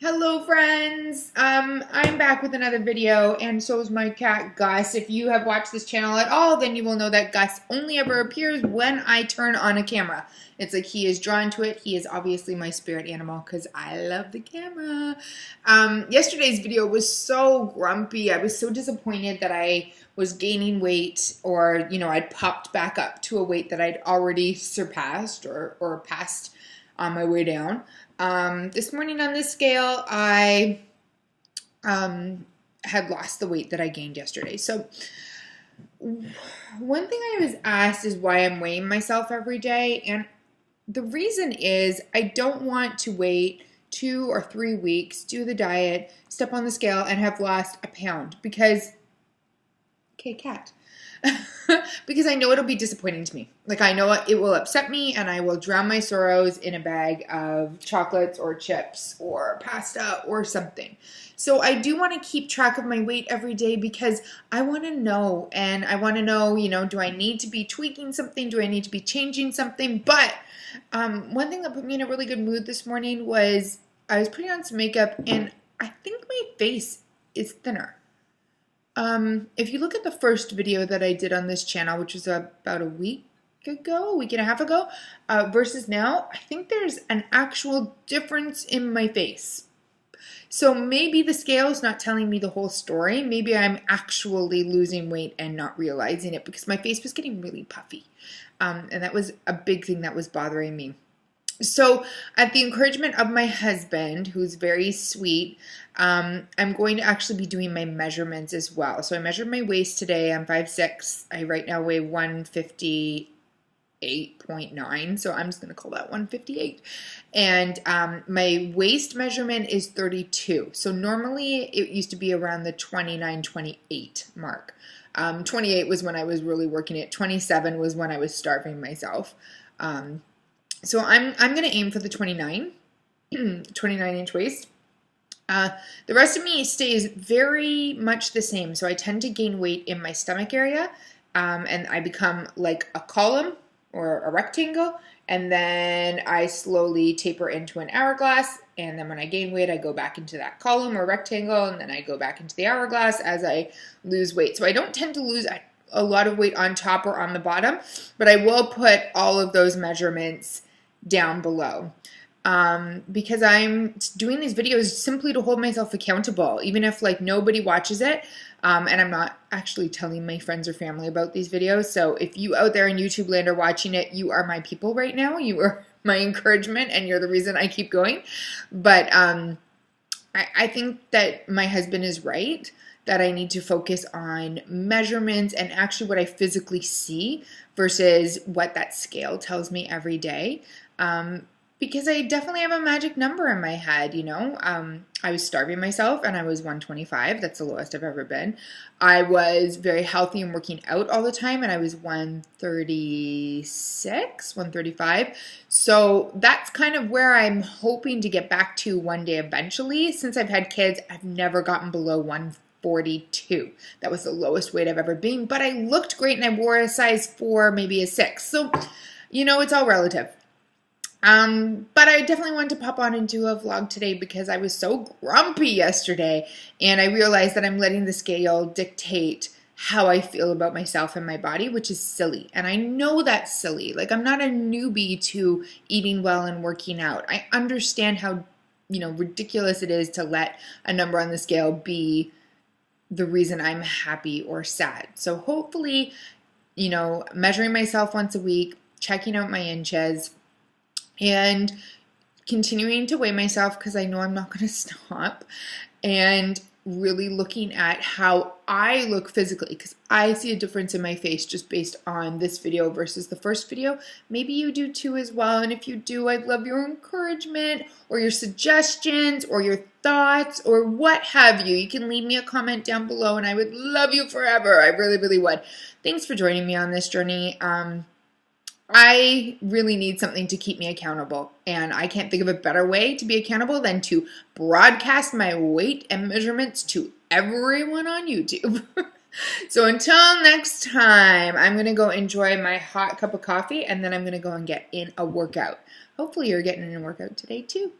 Hello friends! I'm back with another video and so is my cat Gus. If you have watched this channel at all, then you will know that Gus only ever appears when I turn on a camera. It's like he is drawn to it. He is obviously my spirit animal because I love the camera. Yesterday's video was so grumpy. I was so disappointed that I was gaining weight or, I'd popped back up to a weight that I'd already surpassed or passed on my way down. This morning on this scale, I had lost the weight that I gained yesterday. So one thing I was asked is why I'm weighing myself every day. And the reason is I don't want to wait 2 or 3 weeks, do the diet, step on the scale, and have lost a pound because, okay, cat. Because I know it'll be disappointing to me. Like, I know it will upset me and I will drown my sorrows in a bag of chocolates or chips or pasta or something. So I do want to keep track of my weight every day because I want to know, and I want to know, do I need to be tweaking something? Do I need to be changing something? But one thing that put me in a really good mood this morning was I was putting on some makeup and I think my face is thinner. If you look at the first video that I did on this channel, which was about a week and a half ago, versus now, I think there's an actual difference in my face. So maybe the scale is not telling me the whole story. Maybe I'm actually losing weight and not realizing it because my face was getting really puffy. And that was a big thing that was bothering me. So at the encouragement of my husband, who's very sweet, I'm going to actually be doing my measurements as well. So I measured my waist today. I'm 5'6". I right now weigh 158.9. So I'm just going to call that 158. And my waist measurement is 32. So normally it used to be around the 29, 28 mark. 28 was when I was really working it. 27 was when I was starving myself. So I'm going to aim for the 29 inch waist. The rest of me stays very much the same. So I tend to gain weight in my stomach area, and I become like a column or a rectangle, and then I slowly taper into an hourglass, and then when I gain weight, I go back into that column or rectangle, and then I go back into the hourglass as I lose weight. So I don't tend to lose a lot of weight on top or on the bottom, but I will put all of those measurements down below. Because I'm doing these videos simply to hold myself accountable, even if like nobody watches it. And I'm not actually telling my friends or family about these videos. So if you out there in YouTube land are watching it, you are my people right now. You are my encouragement and you're the reason I keep going. But I think that my husband is right, that I need to focus on measurements and actually what I physically see versus what that scale tells me every day. Because I definitely have a magic number in my head, I was starving myself and I was 125. That's the lowest I've ever been. I was very healthy and working out all the time and I was 136, 135. So that's kind of where I'm hoping to get back to one day eventually. Since I've had kids, I've never gotten below 142. That was the lowest weight I've ever been, but I looked great and I wore a size 4, maybe a 6. So, it's all relative. But I definitely wanted to pop on and do a vlog today because I was so grumpy yesterday and I realized that I'm letting the scale dictate how I feel about myself and my body, which is silly. And I know that's silly. Like, I'm not a newbie to eating well and working out. I understand how, ridiculous it is to let a number on the scale be the reason I'm happy or sad. So hopefully, measuring myself once a week, checking out my inches, and continuing to weigh myself because I know I'm not going to stop, and really looking at how I look physically because I see a difference in my face just based on this video versus the first video. Maybe you do too as well, and if you do, I'd love your encouragement or your suggestions or your thoughts or what have you. You can leave me a comment down below and I would love you forever. I really, really would. Thanks for joining me on this journey. I really need something to keep me accountable, and I can't think of a better way to be accountable than to broadcast my weight and measurements to everyone on YouTube. So until next time, I'm going to go enjoy my hot cup of coffee, and then I'm going to go and get in a workout. Hopefully you're getting in a workout today too.